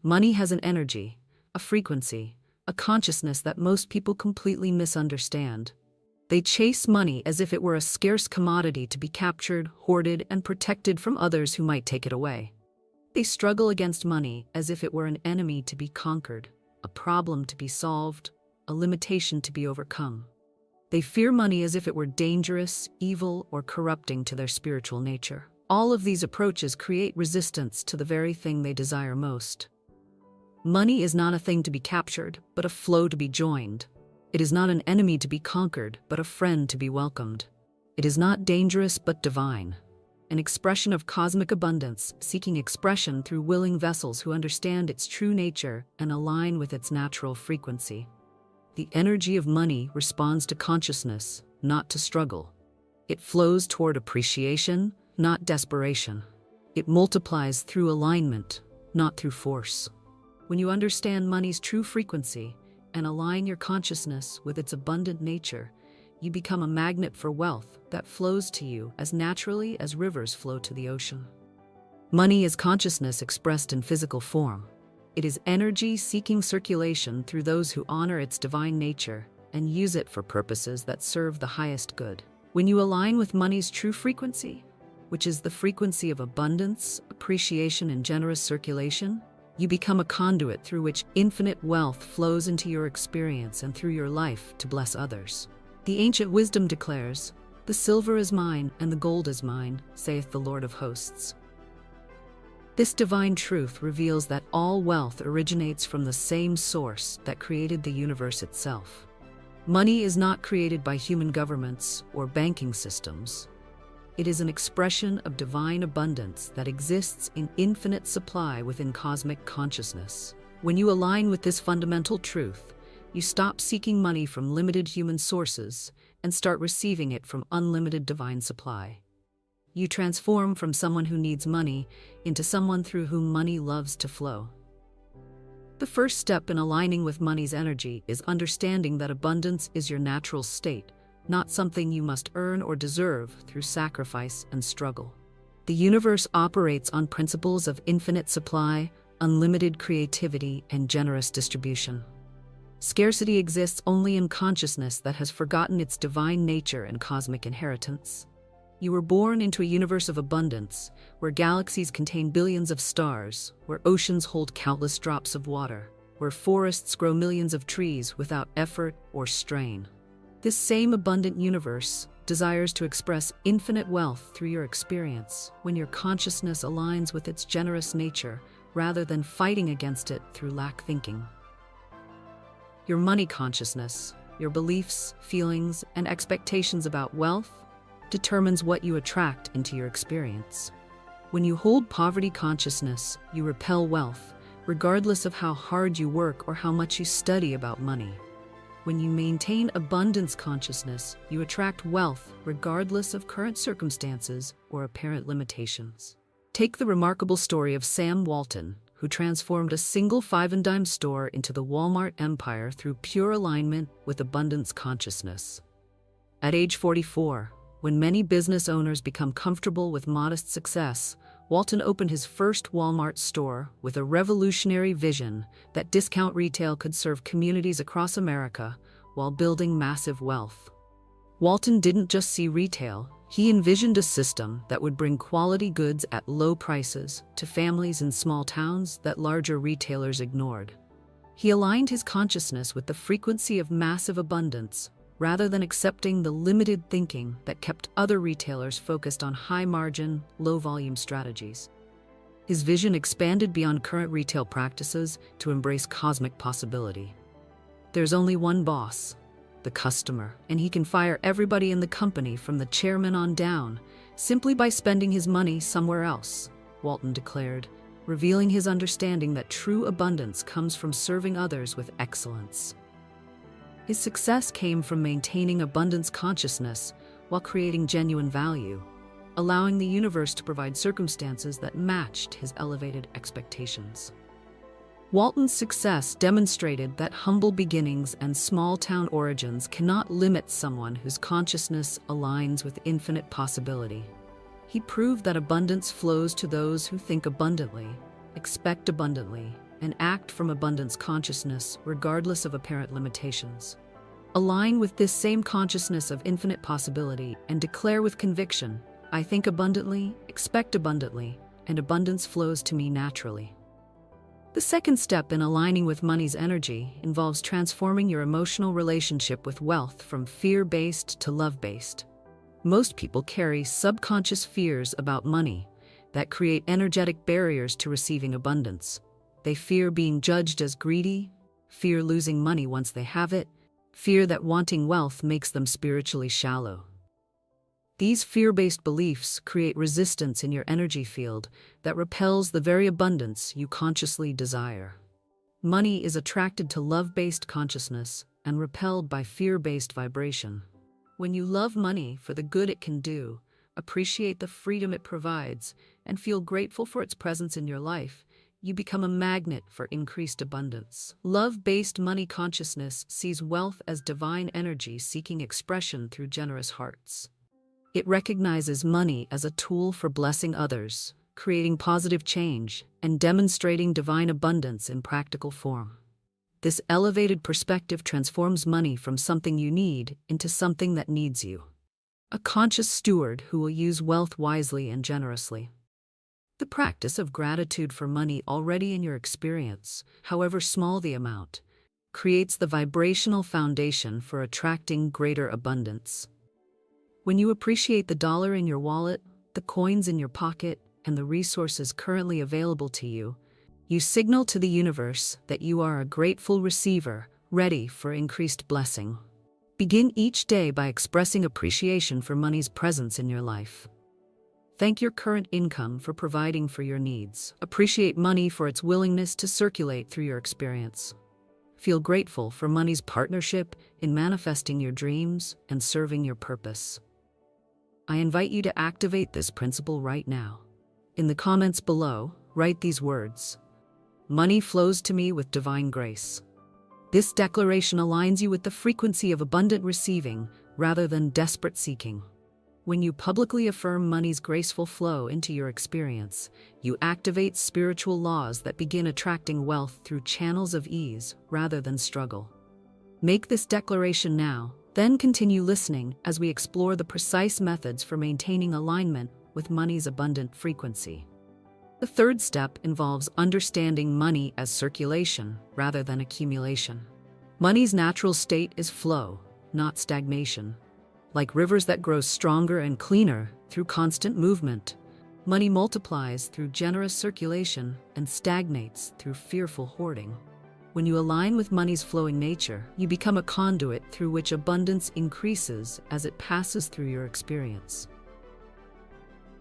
Money has an energy, a frequency, a consciousness that most people completely misunderstand. They chase money as if it were a scarce commodity to be captured, hoarded, and protected from others who might take it away. They struggle against money as if it were an enemy to be conquered, a problem to be solved, a limitation to be overcome. They fear money as if it were dangerous, evil, or corrupting to their spiritual nature. All of these approaches create resistance to the very thing they desire most. Money is not a thing to be captured, but a flow to be joined. It is not an enemy to be conquered, but a friend to be welcomed. It is not dangerous, but divine. An expression of cosmic abundance, seeking expression through willing vessels who understand its true nature and align with its natural frequency. The energy of money responds to consciousness, not to struggle. It flows toward appreciation, not desperation. It multiplies through alignment, not through force. When you understand money's true frequency and align your consciousness with its abundant nature, you become a magnet for wealth that flows to you as naturally as rivers flow to the ocean. Money is consciousness expressed in physical form. It is energy seeking circulation through those who honor its divine nature and use it for purposes that serve the highest good. When you align with money's true frequency, which is the frequency of abundance, appreciation, and generous circulation, you become a conduit through which infinite wealth flows into your experience and through your life to bless others. The ancient wisdom declares, "The silver is mine and the gold is mine, saith the Lord of hosts." This divine truth reveals that all wealth originates from the same source that created the universe itself. Money is not created by human governments or banking systems. It is an expression of divine abundance that exists in infinite supply within cosmic consciousness. When you align with this fundamental truth, you stop seeking money from limited human sources and start receiving it from unlimited divine supply. You transform from someone who needs money into someone through whom money loves to flow. The first step in aligning with money's energy is understanding that abundance is your natural state, not something you must earn or deserve through sacrifice and struggle. The universe operates on principles of infinite supply, unlimited creativity, and generous distribution. Scarcity exists only in consciousness that has forgotten its divine nature and cosmic inheritance. You were born into a universe of abundance, where galaxies contain billions of stars, where oceans hold countless drops of water, where forests grow millions of trees without effort or strain. This same abundant universe desires to express infinite wealth through your experience when your consciousness aligns with its generous nature rather than fighting against it through lack thinking. Your money consciousness, your beliefs, feelings, and expectations about wealth determines what you attract into your experience. When you hold poverty consciousness, you repel wealth, regardless of how hard you work or how much you study about money. When you maintain abundance consciousness, you attract wealth regardless of current circumstances or apparent limitations. Take the remarkable story of Sam Walton, who transformed a single 5-and-dime store into the Walmart empire through pure alignment with abundance consciousness. At age 44, when many business owners become comfortable with modest success, Walton opened his first Walmart store with a revolutionary vision that discount retail could serve communities across America while building massive wealth. Walton didn't just see retail, he envisioned a system that would bring quality goods at low prices to families in small towns that larger retailers ignored. He aligned his consciousness with the frequency of massive abundance, rather than accepting the limited thinking that kept other retailers focused on high-margin, low-volume strategies. His vision expanded beyond current retail practices to embrace cosmic possibility. There's only one boss, the customer, and he can fire everybody in the company from the chairman on down simply by spending his money somewhere else, Walton declared, revealing his understanding that true abundance comes from serving others with excellence. His success came from maintaining abundance consciousness while creating genuine value, allowing the universe to provide circumstances that matched his elevated expectations. Walton's success demonstrated that humble beginnings and small-town origins cannot limit someone whose consciousness aligns with infinite possibility. He proved that abundance flows to those who think abundantly, expect abundantly, and act from abundance consciousness regardless of apparent limitations. Align with this same consciousness of infinite possibility and declare with conviction, I think abundantly, expect abundantly, and abundance flows to me naturally. The second step in aligning with money's energy involves transforming your emotional relationship with wealth from fear-based to love-based. Most people carry subconscious fears about money that create energetic barriers to receiving abundance. They fear being judged as greedy, fear losing money once they have it, fear that wanting wealth makes them spiritually shallow. These fear-based beliefs create resistance in your energy field that repels the very abundance you consciously desire. Money is attracted to love-based consciousness and repelled by fear-based vibration. When you love money for the good it can do, appreciate the freedom it provides, and feel grateful for its presence in your life, you become a magnet for increased abundance. Love-based money consciousness sees wealth as divine energy seeking expression through generous hearts. It recognizes money as a tool for blessing others, creating positive change, and demonstrating divine abundance in practical form. This elevated perspective transforms money from something you need into something that needs you. A conscious steward who will use wealth wisely and generously. The practice of gratitude for money already in your experience, however small the amount, creates the vibrational foundation for attracting greater abundance. When you appreciate the dollar in your wallet, the coins in your pocket, and the resources currently available to you, you signal to the universe that you are a grateful receiver, ready for increased blessing. Begin each day by expressing appreciation for money's presence in your life. Thank your current income for providing for your needs. Appreciate money for its willingness to circulate through your experience. Feel grateful for money's partnership in manifesting your dreams and serving your purpose. I invite you to activate this principle right now. In the comments below, write these words. Money flows to me with divine grace. This declaration aligns you with the frequency of abundant receiving rather than desperate seeking. When you publicly affirm money's graceful flow into your experience, you activate spiritual laws that begin attracting wealth through channels of ease rather than struggle. Make this declaration now, then continue listening as we explore the precise methods for maintaining alignment with money's abundant frequency. The third step involves understanding money as circulation rather than accumulation. Money's natural state is flow, not stagnation. Like rivers that grow stronger and cleaner through constant movement, money multiplies through generous circulation and stagnates through fearful hoarding. When you align with money's flowing nature, you become a conduit through which abundance increases as it passes through your experience.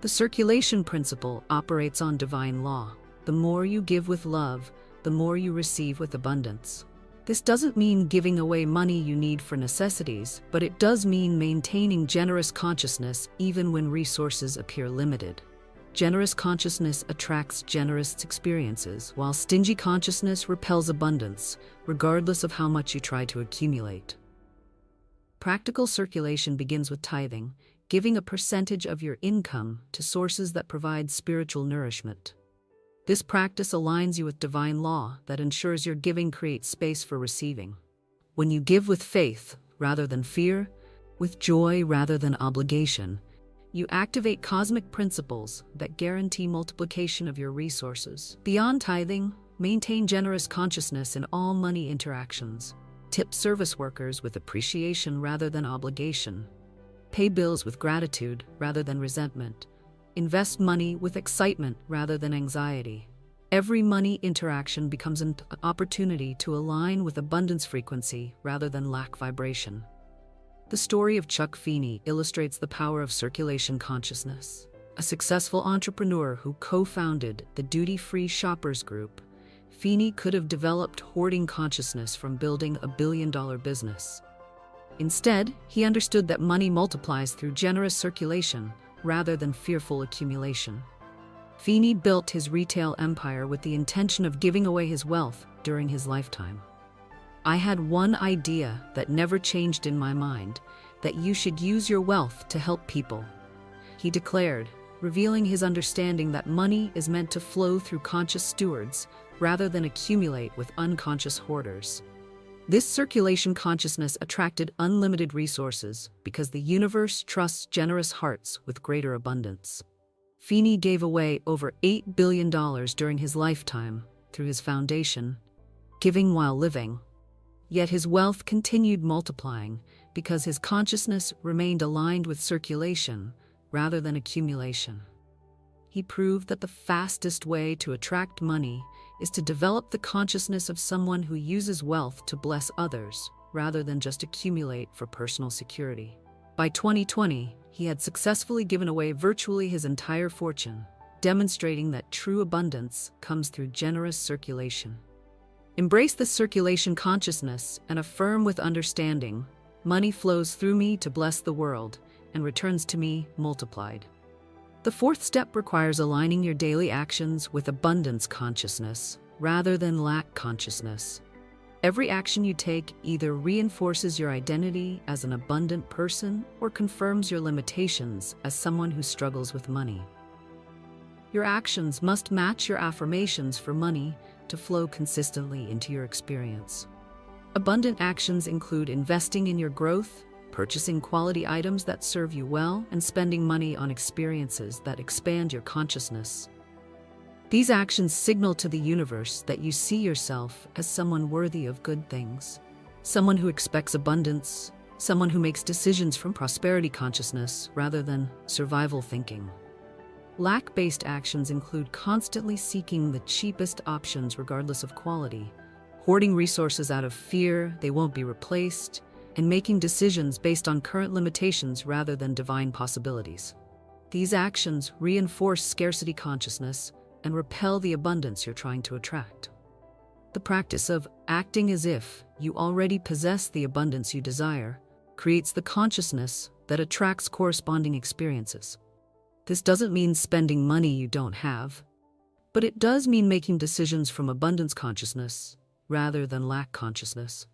The circulation principle operates on divine law. The more you give with love, the more you receive with abundance. This doesn't mean giving away money you need for necessities, but it does mean maintaining generous consciousness even when resources appear limited. Generous consciousness attracts generous experiences, while stingy consciousness repels abundance, regardless of how much you try to accumulate. Practical circulation begins with tithing, giving a percentage of your income to sources that provide spiritual nourishment. This practice aligns you with divine law that ensures your giving creates space for receiving. When you give with faith rather than fear, with joy rather than obligation, you activate cosmic principles that guarantee multiplication of your resources. Beyond tithing, maintain generous consciousness in all money interactions. Tip service workers with appreciation rather than obligation. Pay bills with gratitude rather than resentment. Invest money with excitement rather than anxiety. Every money interaction becomes an opportunity to align with abundance frequency rather than lack vibration. The story of Chuck Feeney illustrates the power of circulation consciousness. A successful entrepreneur who co-founded the Duty-Free Shoppers Group, Feeney could have developed hoarding consciousness from building a billion-dollar business. Instead, he understood that money multiplies through generous circulation rather than fearful accumulation. Feeney built his retail empire with the intention of giving away his wealth during his lifetime. I had one idea that never changed in my mind, that you should use your wealth to help people, he declared, revealing his understanding that money is meant to flow through conscious stewards, rather than accumulate with unconscious hoarders. This circulation consciousness attracted unlimited resources because the universe trusts generous hearts with greater abundance. Feeney gave away over $8 billion during his lifetime through his foundation, Giving While Living. Yet his wealth continued multiplying because his consciousness remained aligned with circulation rather than accumulation. He proved that the fastest way to attract money is to develop the consciousness of someone who uses wealth to bless others rather than just accumulate for personal security. By 2020, he had successfully given away virtually his entire fortune, demonstrating that true abundance comes through generous circulation. Embrace this circulation consciousness and affirm with understanding, money flows through me to bless the world and returns to me multiplied. The fourth step requires aligning your daily actions with abundance consciousness rather than lack consciousness. Every action you take either reinforces your identity as an abundant person or confirms your limitations as someone who struggles with money. Your actions must match your affirmations for money to flow consistently into your experience. Abundant actions include investing in your growth, purchasing quality items that serve you well, and spending money on experiences that expand your consciousness. These actions signal to the universe that you see yourself as someone worthy of good things, someone who expects abundance, someone who makes decisions from prosperity consciousness rather than survival thinking. Lack-based actions include constantly seeking the cheapest options regardless of quality, hoarding resources out of fear they won't be replaced, and making decisions based on current limitations rather than divine possibilities. These actions reinforce scarcity consciousness and repel the abundance you're trying to attract. The practice of acting as if you already possess the abundance you desire creates the consciousness that attracts corresponding experiences. This doesn't mean spending money you don't have, but it does mean making decisions from abundance consciousness rather than lack consciousness.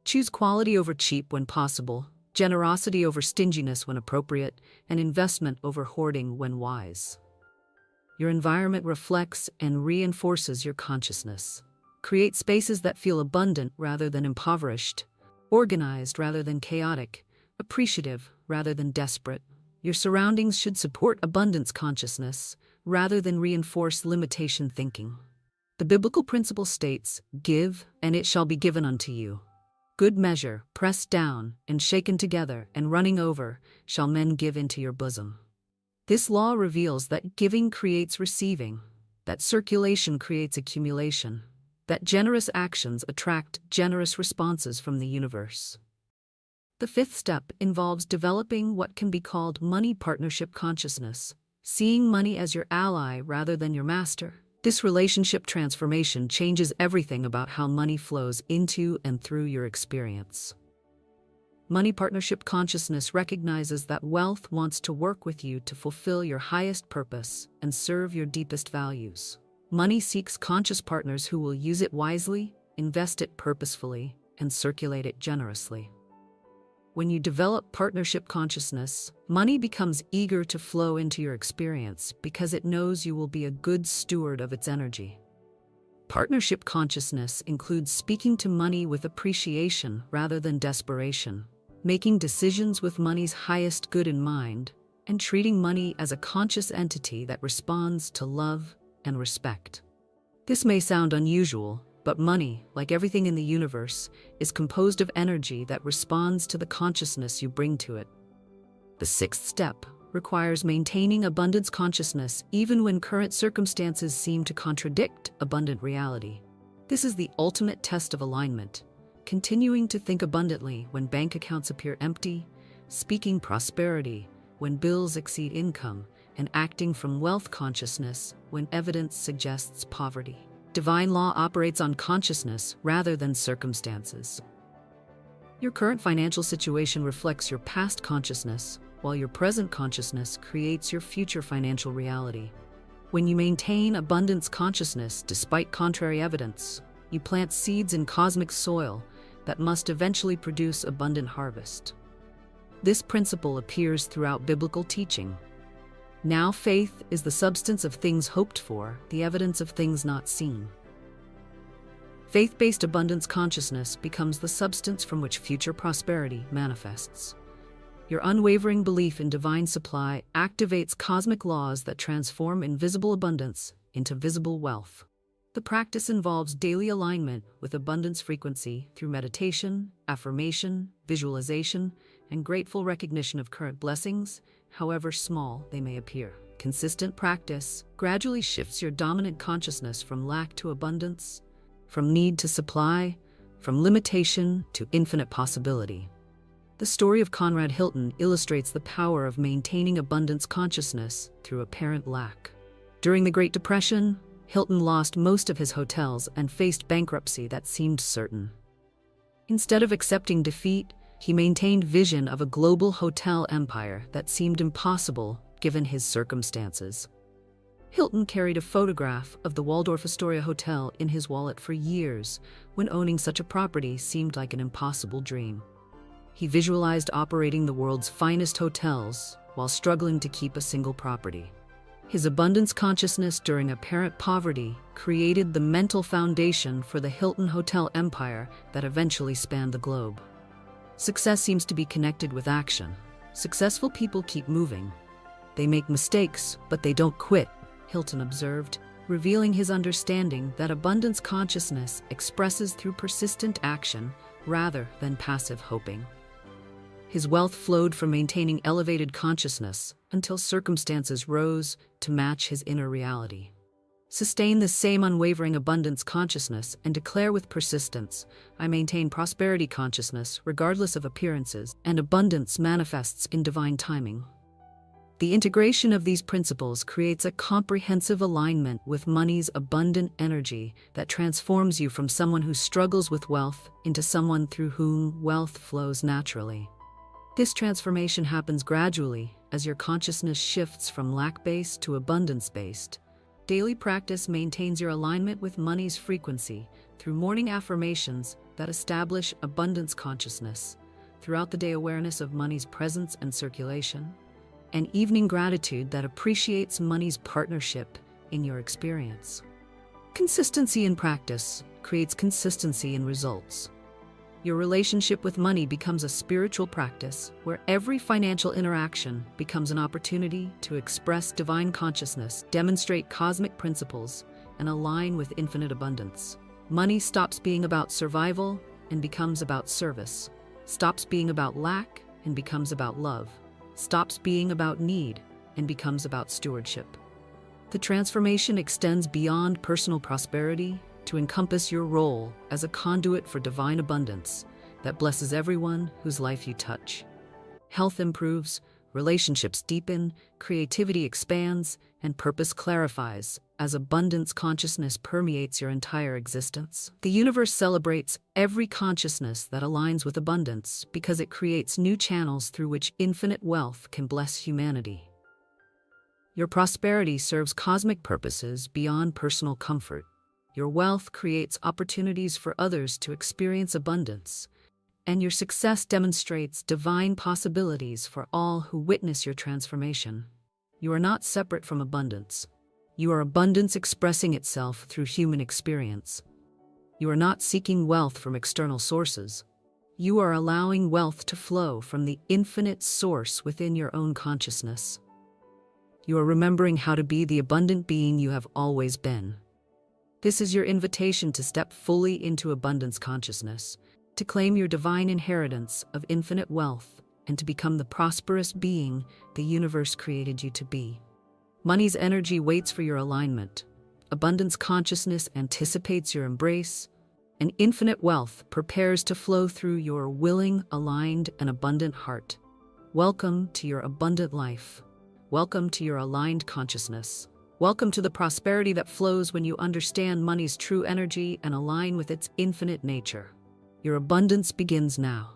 Choose quality over cheap when possible, generosity over stinginess when appropriate, and investment over hoarding when wise. Your environment reflects and reinforces your consciousness. Create spaces that feel abundant rather than impoverished, organized rather than chaotic, appreciative rather than desperate. Your surroundings should support abundance consciousness rather than reinforce limitation thinking. The biblical principle states, "Give, and it shall be given unto you. Good measure, pressed down, and shaken together, and running over, shall men give into your bosom." This law reveals that giving creates receiving, that circulation creates accumulation, that generous actions attract generous responses from the universe. The fifth step involves developing what can be called money partnership consciousness, seeing money as your ally rather than your master. This relationship transformation changes everything about how money flows into and through your experience. Money partnership consciousness recognizes that wealth wants to work with you to fulfill your highest purpose and serve your deepest values. Money seeks conscious partners who will use it wisely, invest it purposefully, and circulate it generously. When you develop partnership consciousness, money becomes eager to flow into your experience because it knows you will be a good steward of its energy. Partnership consciousness includes speaking to money with appreciation rather than desperation, making decisions with money's highest good in mind, and treating money as a conscious entity that responds to love and respect. This may sound unusual, but money, like everything in the universe, is composed of energy that responds to the consciousness you bring to it. The sixth step requires maintaining abundance consciousness even when current circumstances seem to contradict abundant reality. This is the ultimate test of alignment, continuing to think abundantly when bank accounts appear empty, speaking prosperity when bills exceed income, and acting from wealth consciousness when evidence suggests poverty. Divine law operates on consciousness rather than circumstances. Your current financial situation reflects your past consciousness, while your present consciousness creates your future financial reality. When you maintain abundance consciousness despite contrary evidence, you plant seeds in cosmic soil that must eventually produce abundant harvest. This principle appears throughout biblical teaching. Now faith is the substance of things hoped for, the evidence of things not seen. Faith-based abundance consciousness becomes the substance from which future prosperity manifests. Your unwavering belief in divine supply activates cosmic laws that transform invisible abundance into visible wealth. The practice involves daily alignment with abundance frequency through meditation, affirmation, visualization, and grateful recognition of current blessings, however small they may appear. Consistent practice gradually shifts your dominant consciousness from lack to abundance, from need to supply, from limitation to infinite possibility. The story of Conrad Hilton illustrates the power of maintaining abundance consciousness through apparent lack. During the Great Depression, Hilton lost most of his hotels and faced bankruptcy that seemed certain. Instead of accepting defeat, he maintained vision of a global hotel empire that seemed impossible given his circumstances. Hilton carried a photograph of the Waldorf Astoria Hotel in his wallet for years, when owning such a property seemed like an impossible dream. He visualized operating the world's finest hotels while struggling to keep a single property. His abundance consciousness during apparent poverty created the mental foundation for the Hilton Hotel empire that eventually spanned the globe. Success seems to be connected with action. Successful people keep moving. They make mistakes, but they don't quit, Hilton observed, revealing his understanding that abundance consciousness expresses through persistent action rather than passive hoping. His wealth flowed from maintaining elevated consciousness until circumstances rose to match his inner reality. Sustain the same unwavering abundance consciousness and declare with persistence, I maintain prosperity consciousness regardless of appearances, and abundance manifests in divine timing. The integration of these principles creates a comprehensive alignment with money's abundant energy that transforms you from someone who struggles with wealth into someone through whom wealth flows naturally. This transformation happens gradually as your consciousness shifts from lack-based to abundance-based. Daily practice maintains your alignment with money's frequency through morning affirmations that establish abundance consciousness, throughout the day awareness of money's presence and circulation, and evening gratitude that appreciates money's partnership in your experience. Consistency in practice creates consistency in results. Your relationship with money becomes a spiritual practice where every financial interaction becomes an opportunity to express divine consciousness, demonstrate cosmic principles, and align with infinite abundance. Money stops being about survival and becomes about service, stops being about lack and becomes about love, stops being about need and becomes about stewardship. The transformation extends beyond personal prosperity to encompass your role as a conduit for divine abundance that blesses everyone whose life you touch. Health improves, relationships deepen, creativity expands, and purpose clarifies as abundance consciousness permeates your entire existence. The universe celebrates every consciousness that aligns with abundance because it creates new channels through which infinite wealth can bless humanity. Your prosperity serves cosmic purposes beyond personal comfort. Your wealth creates opportunities for others to experience abundance, and your success demonstrates divine possibilities for all who witness your transformation. You are not separate from abundance. You are abundance expressing itself through human experience. You are not seeking wealth from external sources. You are allowing wealth to flow from the infinite source within your own consciousness. You are remembering how to be the abundant being you have always been. This is your invitation to step fully into abundance consciousness, to claim your divine inheritance of infinite wealth, and to become the prosperous being the universe created you to be. Money's energy waits for your alignment. Abundance consciousness anticipates your embrace, and infinite wealth prepares to flow through your willing, aligned, and abundant heart. Welcome to your abundant life. Welcome to your aligned consciousness. Welcome to the prosperity that flows when you understand money's true energy and align with its infinite nature. Your abundance begins now.